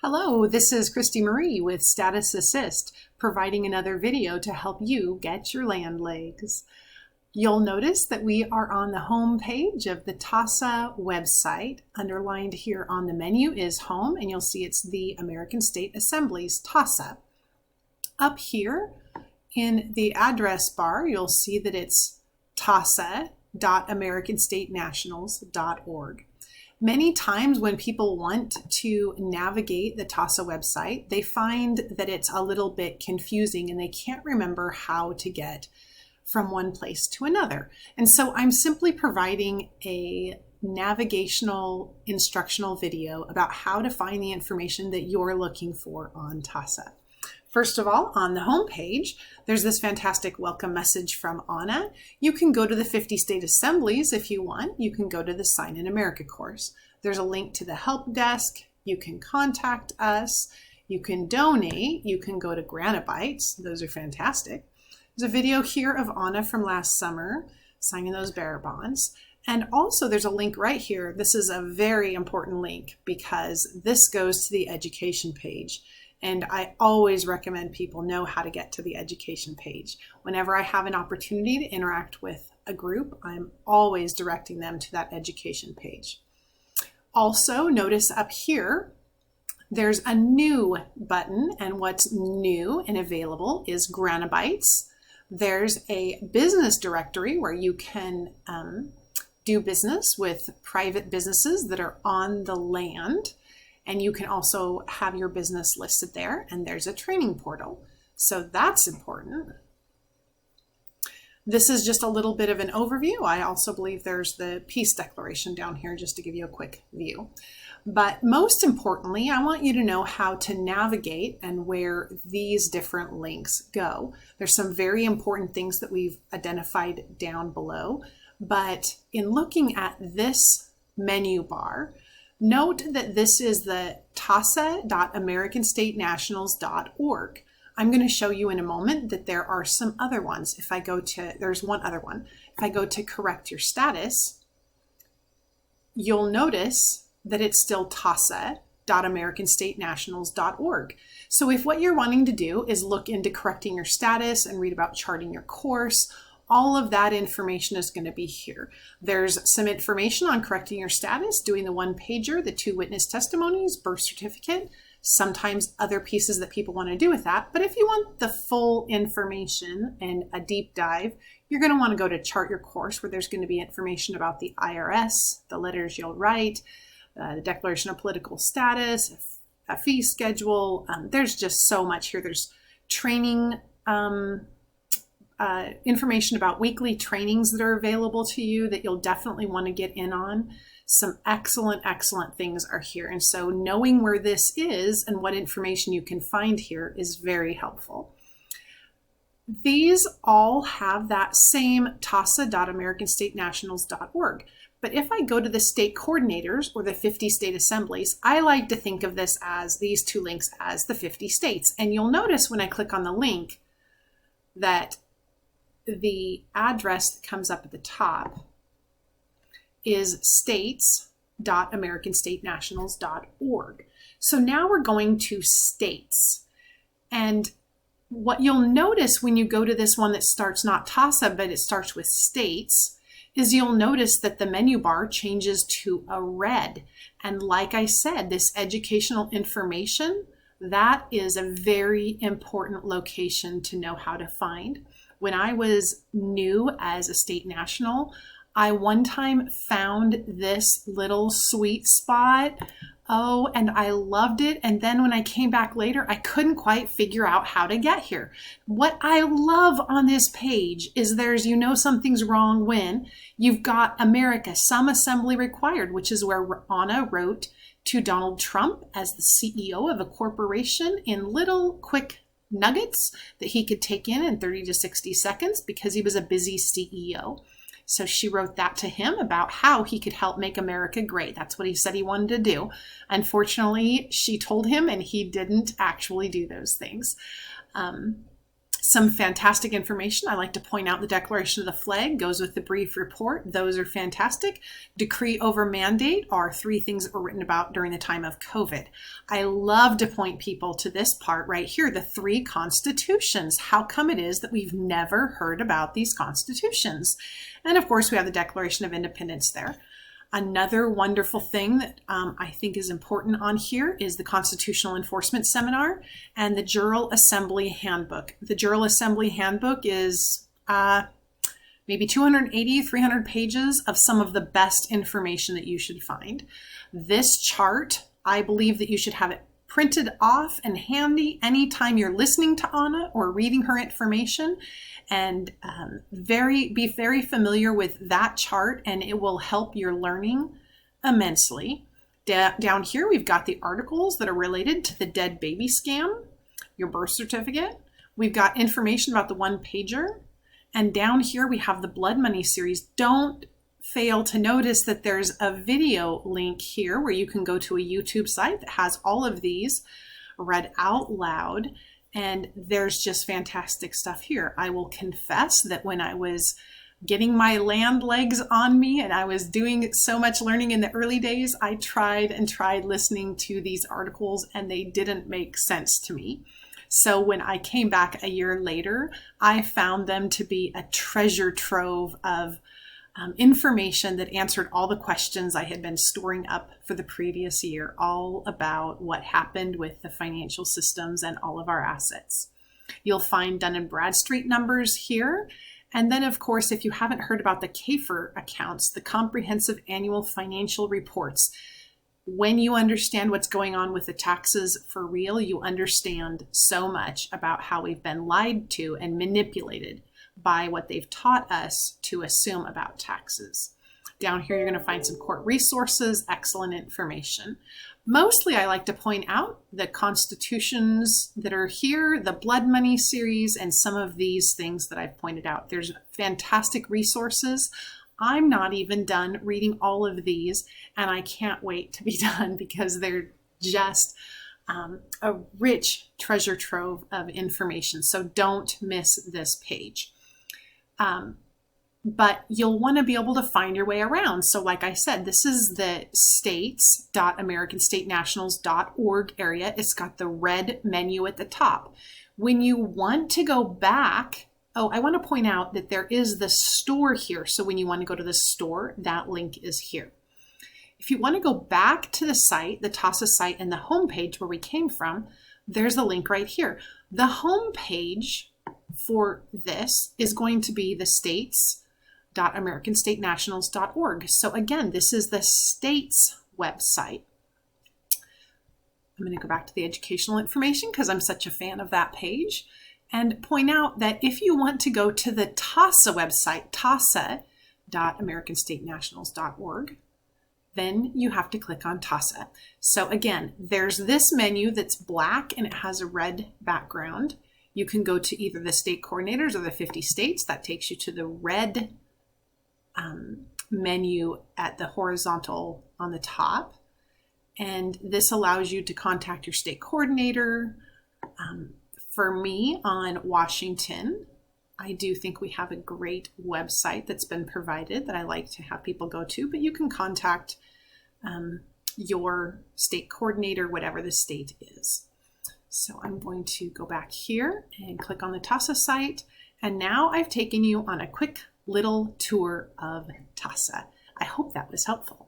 Hello, this is Christy Marie with Status Assist, providing another video to help you get your land legs. You'll notice that we are on the home page of the TASA website. Underlined here on the menu is home, and you'll see it's the American State Assembly's TASA. Up here in the address bar, you'll see that it's tasa.americanstatenationals.org. Many times when people want to navigate the TASA website, they find that it's a little bit confusing and they can't remember how to get from one place to another. And so I'm simply providing a navigational instructional video about how to find the information that you're looking for on TASA. First of all, on the home page, there's this fantastic welcome message from Anna. You can go to the 50 state assemblies if you want. You can go to the Sign in America course. There's a link to the help desk. You can contact us. You can donate. You can go to Granabytes. Those are fantastic. There's a video here of Anna from last summer signing those bearer bonds. And also there's a link right here. This is a very important link because this goes to the education page. And I always recommend people know how to get to the education page. Whenever I have an opportunity to interact with a group, I'm always directing them to that education page. Also, notice up here, there's a new button, and what's new and available is Granabytes. There's a business directory where you can do business with private businesses that are on the land. And you can also have your business listed there, and there's a training portal. So that's important. This is just a little bit of an overview. I also believe there's the peace declaration down here just to give you a quick view. But most importantly, I want you to know how to navigate and where these different links go. There's some very important things that we've identified down below. But in looking at this menu bar, note that this is the tasa.americanstatenationals.org. I'm going to show you in a moment that there are some other ones. There's one other one. If I go to correct your status, you'll notice that it's still tasa.americanstatenationals.org. So if what you're wanting to do is look into correcting your status and read about charting your course, all of that information is going to be here. There's some information on correcting your status, doing the one-pager, the 2 witness testimonies, birth certificate, sometimes other pieces that people want to do with that. But if you want the full information and a deep dive, you're going to want to go to Chart Your Course, where there's going to be information about the IRS, the letters you'll write, the Declaration of Political Status, a fee schedule. There's just so much here. There's training information about weekly trainings that are available to you that you'll definitely want to get in on. Some excellent things are here. And so knowing where this is and what information you can find here is very helpful. These all have that same tasa.americanstatenationals.org. But if I go to the state coordinators or the 50 state assemblies, I like to think of this as these 2 links as the 50 states. And you'll notice when I click on the link that the address that comes up at the top is states.americanstatenationals.org. So now we're going to states. And what you'll notice when you go to this one that starts not TASA, but it starts with states, is you'll notice that the menu bar changes to a red. And like I said, this educational information, that is a very important location to know how to find. When I was new as a state national, I one time found this little sweet spot. Oh, and I loved it. And then when I came back later, I couldn't quite figure out how to get here. What I love on this page is there's, something's wrong when you've got America, some assembly required, which is where Anna wrote to Donald Trump as the CEO of a corporation in little quick nuggets that he could take in 30 to 60 seconds because he was a busy CEO. So she wrote that to him about how he could help make America great. That's what he said he wanted to do. Unfortunately, she told him and he didn't actually do those things. Some fantastic information. I like to point out the declaration of the flag goes with the brief report. Those are fantastic. Decree over mandate are 3 things that were written about during the time of COVID. I love to point people to this part right here, the 3 constitutions. How come it is that we've never heard about these constitutions? And of course, we have the Declaration of Independence there. Another wonderful thing that I think is important on here is the Constitutional Enforcement Seminar and the General Assembly Handbook. The General Assembly Handbook is maybe 280, 300 pages of some of the best information that you should find. This chart, I believe that you should have it printed off and handy anytime you're listening to Anna or reading her information, and be very familiar with that chart, and it will help your learning immensely. Down here, we've got the articles that are related to the dead baby scam, your birth certificate. We've got information about the one-pager, and down here we have the blood money series. Don't fail to notice that there's a video link here where you can go to a YouTube site that has all of these read out loud. And there's just fantastic stuff here. I will confess that when I was getting my land legs on me and I was doing so much learning in the early days, I tried listening to these articles and they didn't make sense to me. So when I came back a year later, I found them to be a treasure trove of information that answered all the questions I had been storing up for the previous year, all about what happened with the financial systems and all of our assets. You'll find Dun & Bradstreet numbers here. And then, of course, if you haven't heard about the CAFR accounts, the Comprehensive Annual Financial Reports, when you understand what's going on with the taxes for real, you understand so much about how we've been lied to and manipulated by what they've taught us to assume about taxes. Down here, you're going to find some court resources, excellent information. Mostly, I like to point out the constitutions that are here, the blood money series, and some of these things that I've pointed out. There's fantastic resources. I'm not even done reading all of these, and I can't wait to be done because they're just a rich treasure trove of information. So don't miss this page. But you'll want to be able to find your way around. So like I said, this is the states.americanstatenationals.org area. It's got the red menu at the top. When you want to go back, I want to point out that there is the store here. So when you want to go to the store, that link is here. If you want to go back to the site, the TASA site and the home page where we came from, there's the link right here. The home page for this is going to be the states.americanstatenationals.org. So again, this is the state's website. I'm going to go back to the educational information because I'm such a fan of that page, and point out that if you want to go to the TASA website, tasa.americanstatenationals.org, then you have to click on TASA. So again, there's this menu that's black and it has a red background. You can go to either the state coordinators or the 50 states. That takes you to the red menu at the horizontal on the top. And this allows you to contact your state coordinator. For me on Washington, I do think we have a great website that's been provided that I like to have people go to, but you can contact your state coordinator, whatever the state is. So I'm going to go back here and click on the TASA site. And now I've taken you on a quick little tour of TASA. I hope that was helpful.